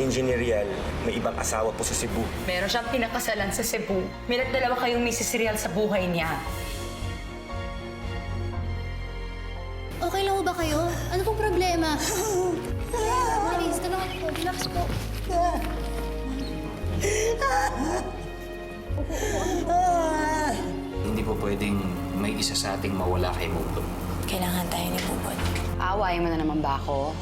Engineer may ibang asawa po sa Cebu. Meron siyang pinakasalan sa Cebu. May nagdalawa kayong Mrs. Real sa buhay niya. Okay lang ba kayo? Ano pong problema? Maris, tulungan po. Relax po. Hindi po pwedeng may isa sa ating mawala kay Mugdong. Kailangan tayo ni Bubot. Aawayin mo na naman ba ako?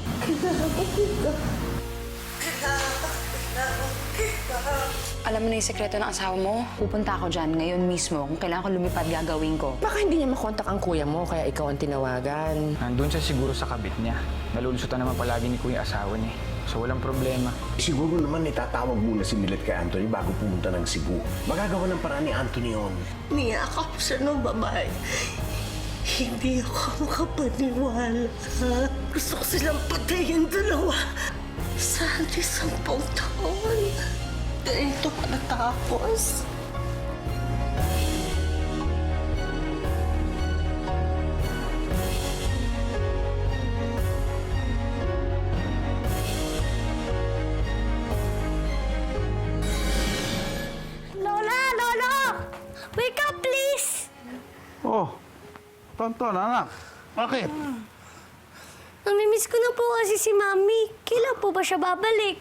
Alam mo na yung sekreto ng asawa mo? Pupunta ako dyan ngayon mismo. Kung kailangan ko lumipad, gagawin ko. Baka hindi niya makontak ang kuya mo, kaya ikaw ang tinawagan. Nandun siya siguro sa kabit niya. Nalulusutan naman palagi ni Kuya asawa niya. So walang problema. Siguro naman itatawag muna si Milet kay Anthony bago pumunta ng Cebu. Magagawa ng paraan ni Anthony yun. Niyakap siya ng babae. Hindi ako makapaniwala. Gusto ko silang patayin dalawa. Sana 10 taon. Ganito pa natapos. Lola! Lolo! Wake up, please! Oh, Tonton, anak. Bakit? Namimiss ko na po kasi si Mami. Kailan po ba siya babalik?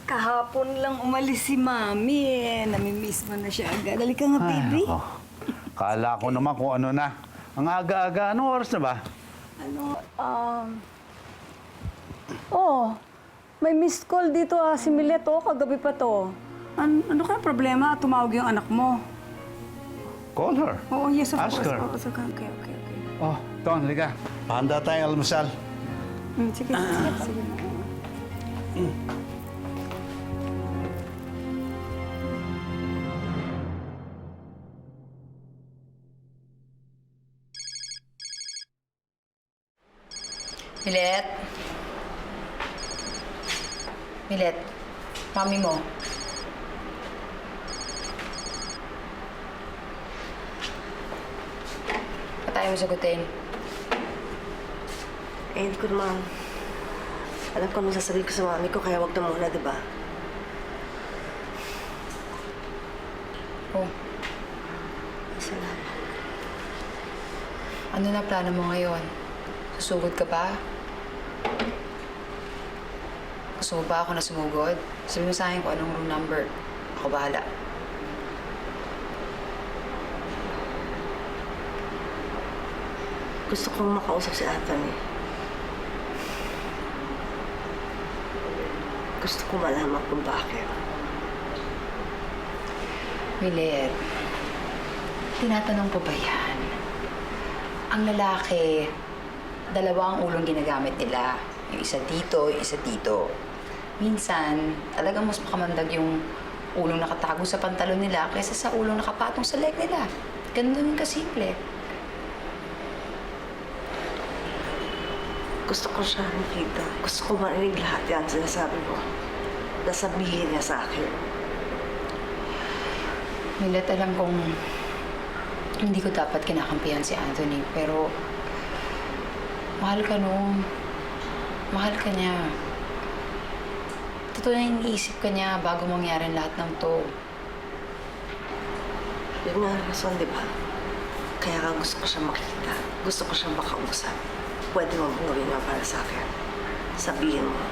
Kahapon lang umalis si Mami eh. Namimiss mo na siya agad. Halika nga, baby. Oh, kala ko naman kung ano na. Ang aga-aga, anong oras na ba? May missed call dito si Milet kagabi pa to. Ano kaya problema? Tumawag yung anak mo. Call her. Oo, yes, of Ask course. her. Oo, okay. Oh, Ton, halika. Handa tayong almusal. Sige. Milet? Milet, mami mo. Ba't tayo mo sagutin? Hindi ko naman. Alam ko anong sasabihin ko sa mami ko, kaya wag na muna, di ba? Oh, Salamat. ano na plano mo ngayon? Susugod ka pa? Gusto mo ba ako na sumugod? Sabi mo sa akin kung anong room number. Ako bahala. Gusto kong makausap si Anthony. Gusto ko malaman kung bakit. Milet, tinatanong ko ba yan? Ang lalaki, dalawa ang ulong ginagamit nila. Yung isa dito, yung isa dito. Minsan, talagang mas makamandag yung ulong nakatago sa pantalon nila kaysa sa ulong nakapatong sa leg nila. Ganun din kasimple. Gusto ko siya nakita. Gusto ko marinig lahat yan sinasabi mo. Nasabihin niya sa akin. Milet, alam kong hindi ko dapat kinakampihan si Anthony, pero mahal ka nung. Mahal ka niya. Totoo na iniisip ka niya bago mangyari lahat ng to. Yun nga ang rason, di ba? Kaya nga gusto ko siya makita. Gusto ko siyang makausap. Pwede mo bang gawin para sa akin? Sabihin mo,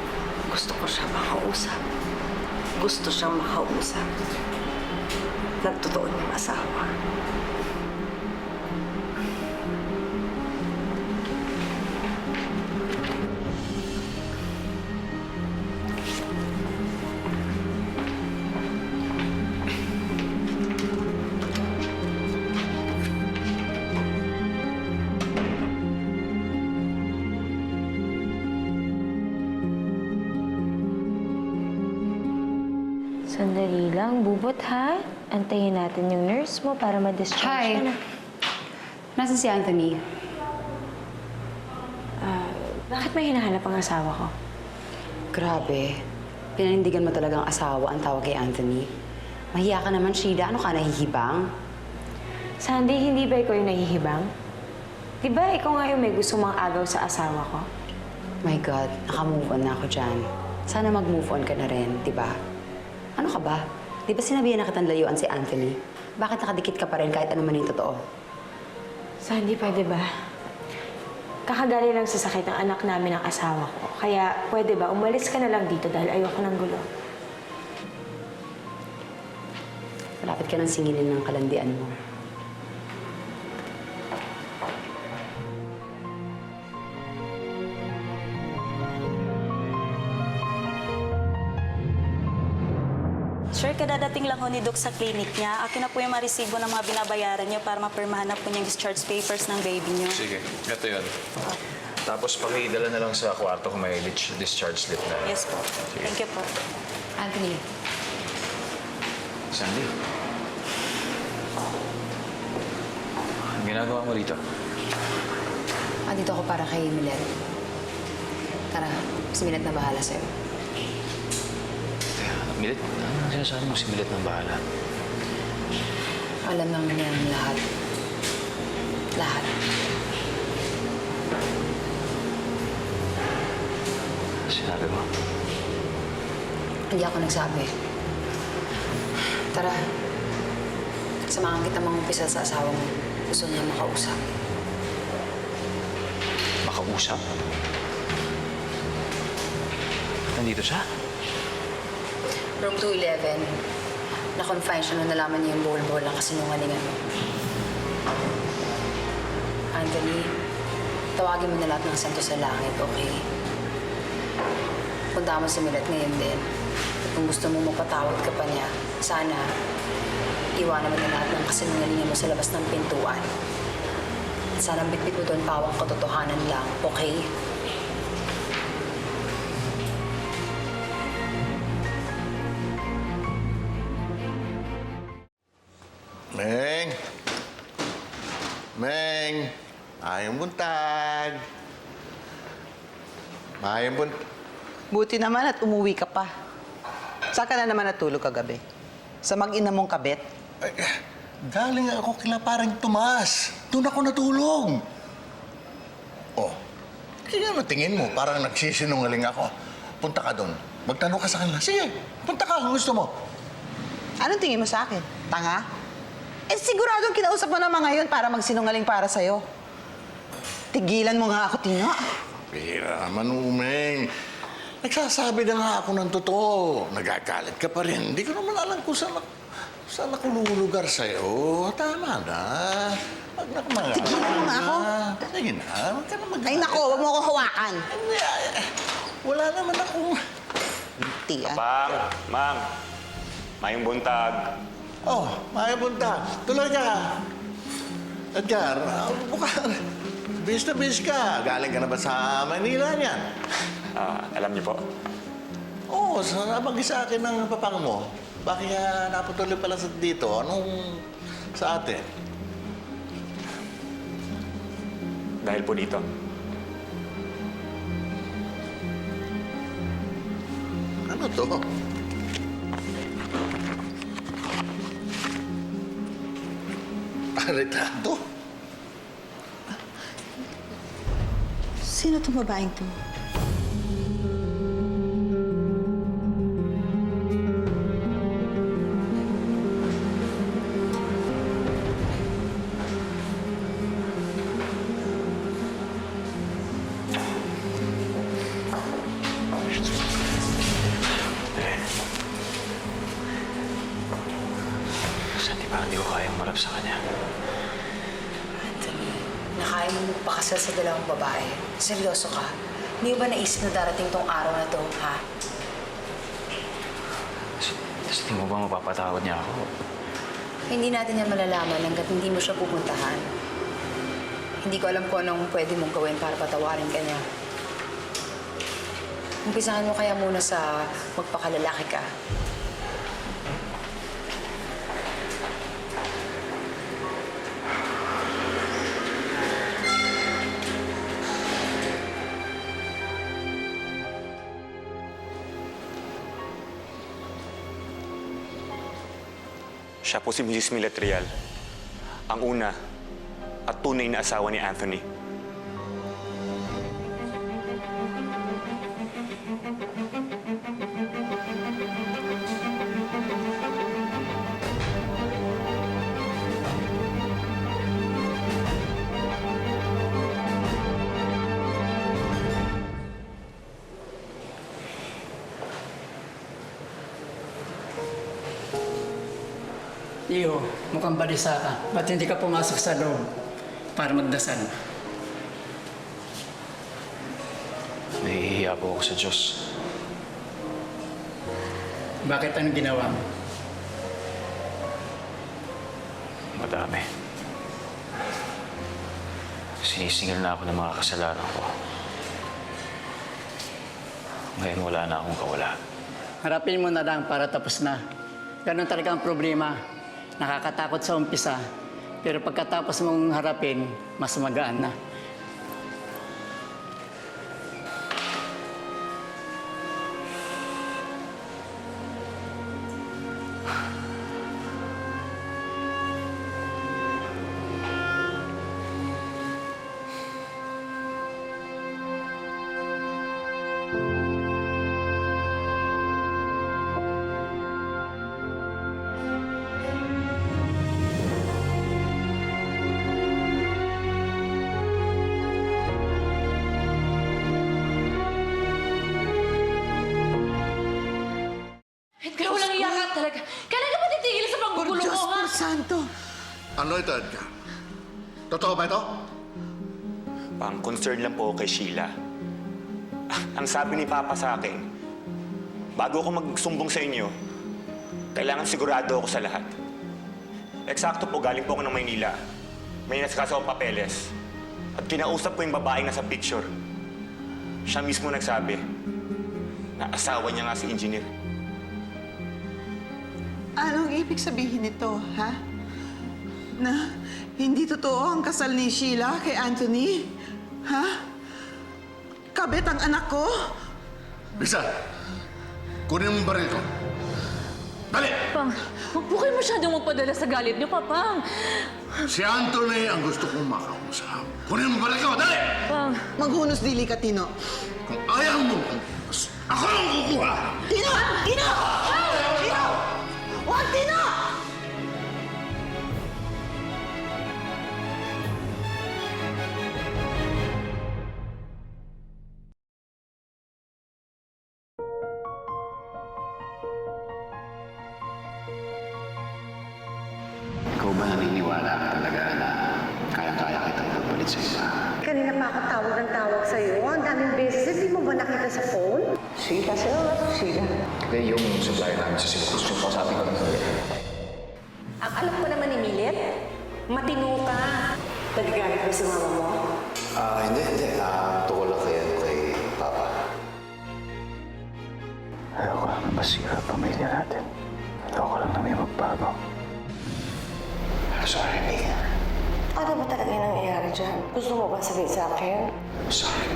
gusto ko siya makausap. Gusto siyang makausap. Nagtotoo niyang asawa. Sandali lang, Bubot ha? Antayin natin yung nurse mo para ma-discharge ka na. Nasaan si Anthony? Bakit may hinahanap ang asawa ko? Grabe. Pinanindigan mo talagang asawa ang tawag kay Anthony. Mahiya ka naman, Sheila. Ano ka, nahihibang? Sandy, hindi ba ikaw yung nahihibang? Di ba ikaw nga yung may gusto mga agaw sa asawa ko? My God, nakamove on na ako dyan. Sana mag-move on ka na rin, di ba? Ano ka ba? Di ba sinabihan na kitang layuan si Anthony? Bakit nakadikit ka pa rin kahit ano man yung totoo? Sandy, pwede ba? Kakagaling lang sa sakit ng anak namin ng asawa ko. Kaya pwede ba, umalis ka na lang dito dahil ayoko ng gulo. Malapit ka ng singilin ng kalandian mo. Sir, kadadating lang ho ni Doc sa clinic niya. Akin na po yung maresibo ng mga binabayaran niyo para mapirmahan na po niyang discharge papers ng baby niyo. Sige, gato yun. Tapos pakidala na lang sa kwarto kung may discharge slip na. Yes po. Thank you po. Anthony, Sandy. Ang ginagawa mo dito? andito ako para kay Milet. Tara, si Milet na bahala sa'yo. Teka, Milet, ano sinasabi mo si Milet ng bahala? Alam naman niya ang lahat. Lahat. Sinabi mo? Hindi ako nagsabi. Tara, samahan kita mangumpisa sa asawa mo. Gusto niya makausap. Makausap? Nandito siya? Room 211. Na-confine siya nung nalaman niya yung buhol-buhol ng kasinungalingan mo. Anthony, tawagin mo na lahat ng santo sa langit, okay? Punta mo si Milet ngayon din. At kung gusto mo mapatawad ka pa niya, sana iwanan mo na lahat ng kasinungalingan mo sa labas ng pintuan. At sana bitbit mo doon pawang katotohanan lang, okay? Meng! Meng! Mayong buntag! Mayong buntag! Buti naman at umuwi ka pa. Saan ka na naman natulog kagabi? Sa mag-ina mong kabit? Ay, galing ako kila parang Tomas. Doon ako natulog. Oh, kaya ano tingin mo? Parang nagsisinungaling ako. Punta ka doon. Magtanong ka sa kanila. Sige, punta ka kung gusto mo. Anong tingin mo sa akin? Tanga? Eh, siguradong kinausap mo na mga yun para magsinungaling para sa'yo. Tigilan mo nga ako, Tino. Pira naman, Umeng. Nagsasabi na nga ako ng totoo. Nagagalit ka pa rin. Hindi ko naman alam kung saan ako lulugar sa'yo. Tama na. Wag na kumagal. Tigilan mo nga ako. Sige na, wag ka na mag- Ay, nako, huwag mo ako hawakan. Wala naman akong... Tiyan. Pang, ma'am, mayong buntag. Oh, Maya Punta. Tuloy ka. Edgar, mukhang bis na bis ka. Galing ka na ba sa Manila niyan? Alam niyo po. Oo, nabagi sa akin ng papang mo. Bakit ka naputuloy pala dito? Anong sa atin? Dahil po dito. Ano to? Retrato? Sino itong babaeng to? Sandy, parang di ko kayang marap sa kanya. Anthony, nakaya mo magpakasal sa dalawang babae. Seryoso ka? Hindi mo ba naisip na darating tong araw na to, ha? Tapos di mo ba mapapatawad niya ako? Hindi natin yan malalaman hanggat hindi mo siya pupuntahan. Hindi ko alam kung anong pwede mong gawin para patawarin ka niya. Umpisahan mo kaya muna sa magpakalalaki ka. Siya po si Mrs. Milet Real, ang una at tunay na asawa ni Anthony. Iho, mukhang balisa ka. Ba't hindi ka pumasok sa loob para magdasal? Nahihiya po ako sa Diyos. Bakit anong ginawa mo? Madami. Sinisingil na ako ng mga kasalanan ko. Ngayon wala na akong kawala. Harapin mo na lang para tapos na. Ganun talaga ang problema. Nakakatakot sa umpisa, pero pagkatapos mong harapin, mas magaan na. Edgar, walang iyakan talaga. Kailan ka ba titigil sa paggugulo mo, ha? Santo! Ano ito, Edgar? Totoo ba ito? Pang concern lang po ako kay Sheila. Ang sabi ni Papa sa akin, bago ako magsumbong sa inyo, kailangan sigurado ako sa lahat. Eksakto po, galing po ako ng Maynila. May nasikaso akong papeles. At kinausap ko yung babaeng nasa picture. Siya mismo nagsabi na asawa niya nga si engineer. Anong ibig sabihin nito, ha? Na hindi totoo ang kasal ni Sheila kay Anthony? Ha? Kabit ang anak ko? Bisa, kunin mo yung baril ko. Dali! Pang, huwag po kayo masyadong magpadala sa galit niyo, Papang. Si Anthony ang gusto kong makausap. Kunin mo yung baril ko. Dali! Pang. Maghunos dili ka, Tino. Kung ayaw mo, ako ang kukuha! Tino! Tino! Tino! Huwag, Tino! Ikaw ba naniniwala ka talaga na kaya-kaya kitang magpalit sa iba? Kanina pa ako tawag ng tawag sa'yo. Ang daming beses. Hindi mo ba nakita sa phone? Sheila, Sheila. Hindi, yung supplier namin sa Silvus, yung kausapin ko ng gabi. Ang alam ko naman ni Milet, matino ka. Nagagalit ba si mama mo? Hindi. Tukol lang kay Papa. Ayoko lang na masira ang pamilya natin. Ayoko lang na may magbago. Sorry, Mia. Ano ba talaga yung nangyayari dyan? Gusto mo ba sabihin sa akin? Sorry.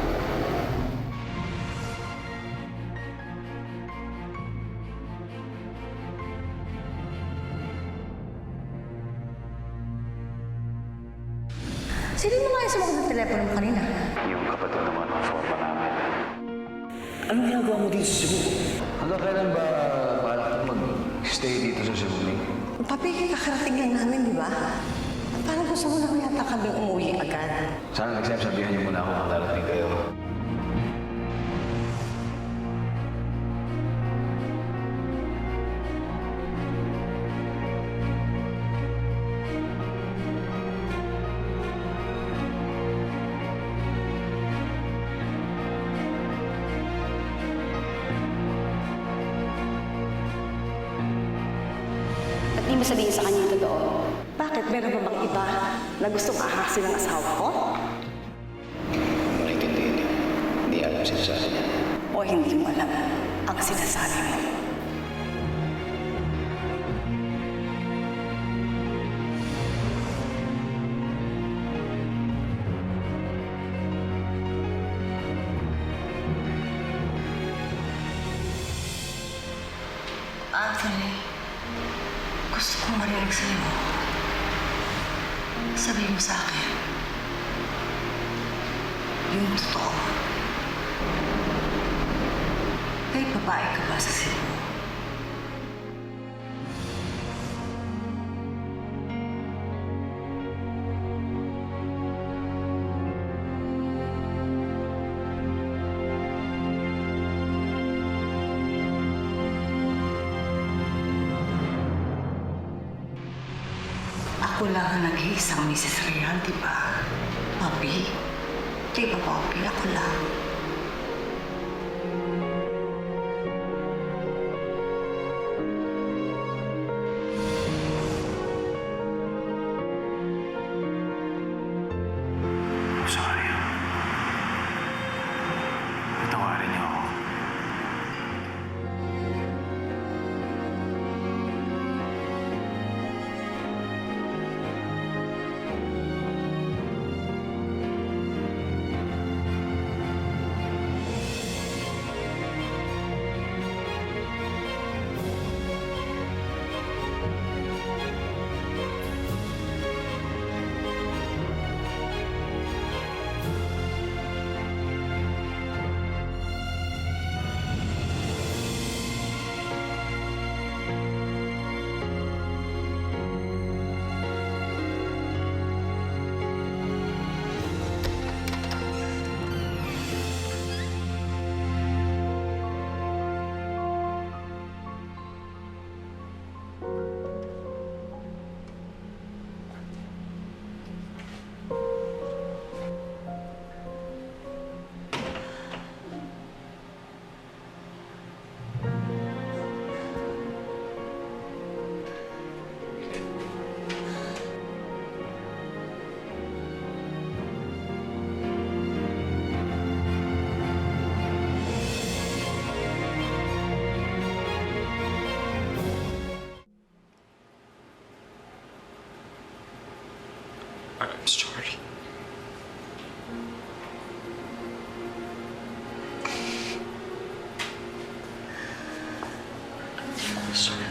Sino mo nga yung sumagot ng telepono mo kanina? Yung kapatid naman ang forma namin. Anong ginagawa mo dito sa Cebu? Hanggang kailan ba balak mag-stay dito sa Cebu? Papigil kakarating lang namin, di ba? Parang gusto mo na yata kaming umuwi agad. Sana next time sabihan niyo muna ako kung darating kayo. At di mo sabihin sa kanya yung totoo. Bakit? Meron ba bang iba na gustong ahasin ng asawa ko? Makikindihin niyo. Hindi alam sinasabi niya. O hindi mo alam ang sinasabi mo? Anthony, gusto kong marinig sa'yo. Sabihin mo sa akin, yung totoo. May babae ka ba sa Cebu? Ikaw lang ang nag-iisang Mrs. Real, di ba? Papi? Di ba, Papi? Ako lang. Sorry. Patawarin niyo ako. I'm sorry. I'm sorry.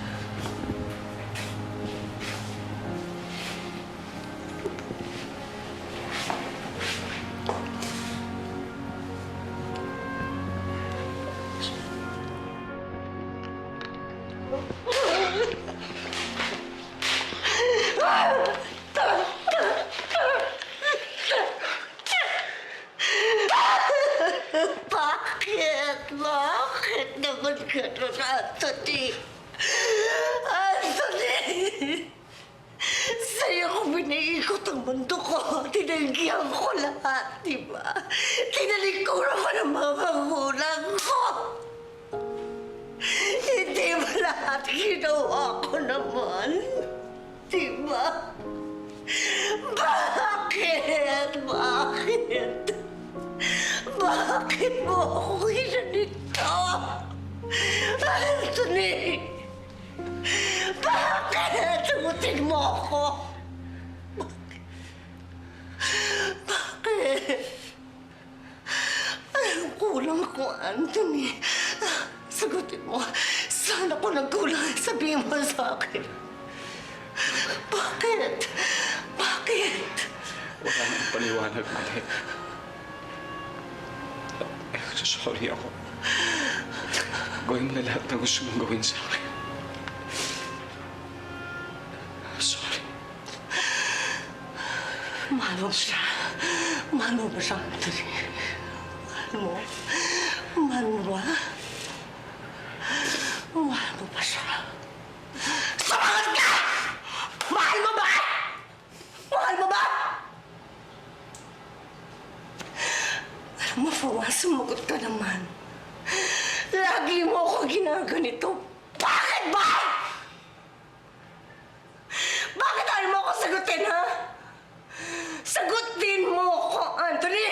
Bakit? Bakit naman gano'n, Anthony? Anthony! Sa'yo ko biniikot ang mundo ko. Tinanggihan ko lahat, di ba? Tinalikuran ko ng mga magulang ko. Hindi ba lahat ginawa ko naman? Di ba? Bakit? Bakit? Bakit mo ako ginanito? Anthony! Bakit? Sagutin mo ako! Bakit? Anong kulang ko, Anthony? Sagutin mo. Saan ako nagkulang? Sabihin mo sa akin. Bakit? Bakit? Wala nang paliwanag, Mali. Sorry ako. Gawin mo na lahat na gusto mong gawin sa akin. Sorry. Mahal mo siya. Mahal mo ba siya, Anthony? Mahal mo? Mahal mo ba? Mahal mo ba siya? Sumagot ka! Mahal mo ba? Mahal mo ba? Alam mo, Fawa, sumagot ka naman. Lagi mo ako ginaganito. Bakit ba? Bakit ayaw mo ako sagutin, ha? Sagutin mo ako, Anthony!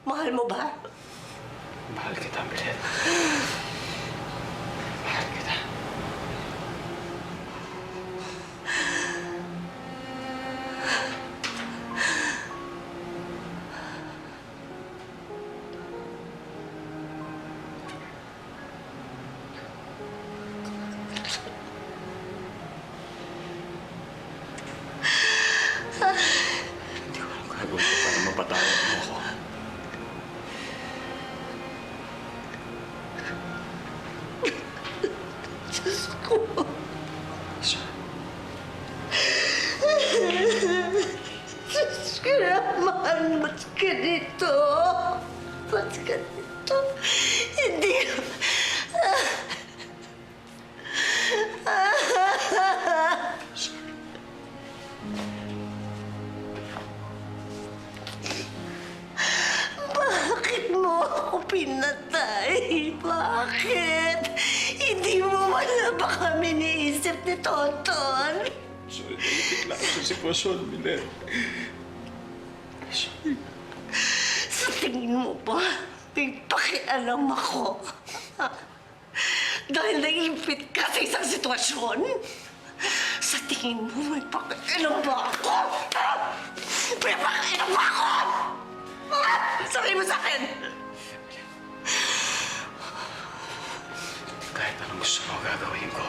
Mahal mo ba? Mahal kita, Mali. Mahal kita. Hindi ko alam gagawin ko para mapatawad mo ako. Diyos ko. Diyos ko naman, ba't ganito? Ba't ganito? Hindi. pinatay? Bakit? Hindi mo wala ba kami niisip ni Tonton? Sorry, nalipit lang sa sitwasyon, Milet. Sa tingin mo ba, may pakialam ako? Dahil naipit ka sa isang sitwasyon? Sa tingin mo, may pakialam ba ako? May pakialam ba ako? Sabihin mo sa akin! Kahit anong gusto mo gagawin ko.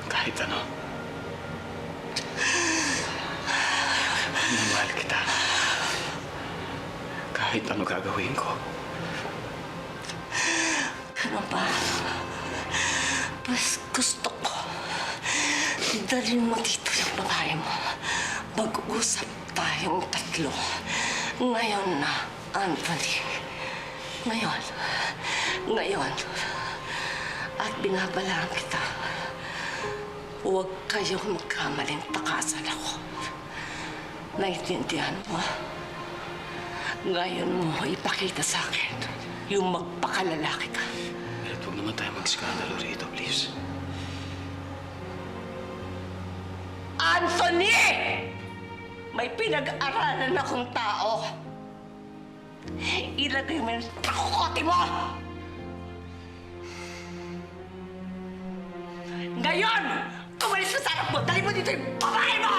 Kahit ano. Mahal kita. Kahit ano gagawin ko. Ano ba? Mas gusto ko. Dalhin mo dito yung babae mo. Mag-uusap tayong tatlo. Ngayon na, Anthony. Ngayon. Ngayon. At binabalaan kita. Huwag kayong magkamaling takasan ako. Naintindihan mo? Ngayon mo ipakita sa akin yung magpakalalaki ka. Milet, huwag naman tayo mag-skandalo rito, please. Anthony! May pinag-aralan akong tao. Ilagay mo yung takukote mo! Ngayon! Tumalis ka sa harap mo! Dali mo dito yung babae mo!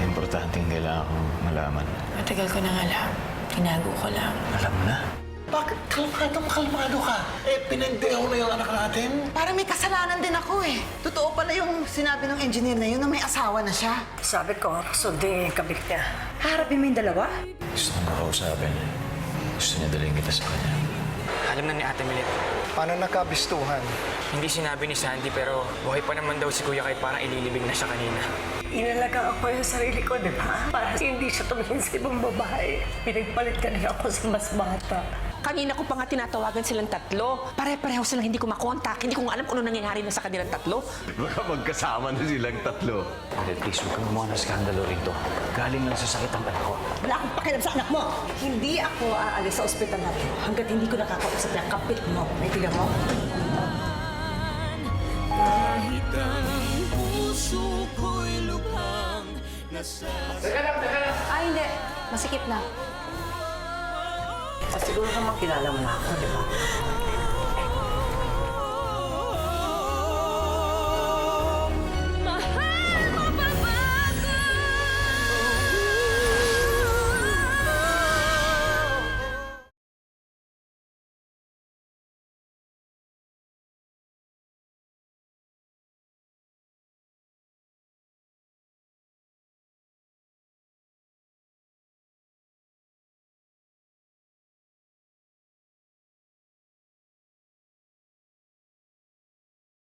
Importanteng kailangan kong malaman. Matagal ko nang alam. Tinago ko lang. Alam mo na? Bakit kalmado ka? Eh, pinagdeho na yung anak natin. Parang may kasalanan din ako eh. Totoo pala yung sinabi ng engineer na yun na may asawa na siya. Sabi ko, sundin yung kabit niya. Harapin mo yung dalawa? Gusto kong makausapin. Gusto niya dalhin kita sa kanya. Alam na ni Ate Milet. Paano nakabistuhan? Hindi sinabi ni Sandy pero buhay pa naman daw si Kuya kahit parang ililibing na siya kanina. Inalagaan ko yung sarili ko, di ba? Para hindi siya tumingin sa ibang babae. Pinagpalit ka niya ako sa mas bata. Kanina ko pa nga tinatawagan silang tatlo. Pare-pareho silang hindi ko makontak. Hindi ko nga alam kung ano nangyayari na sa kanilang tatlo. Baka magkasama na silang tatlo. Ate, please, huwag kang gumawa ng skandalo rito. Galing lang sa sakit ang anak ko. Wala akong pakialam sa anak mo. Hindi ako aalis sa ospital natin hanggat hindi ko nakakausap ng kapit mo. Naitigan mo? Kahit ang puso ko'y lubhang nasa... Teka lang! Ay, hindi. Masikip na. Siguro naman kilala mo na ako, di ba?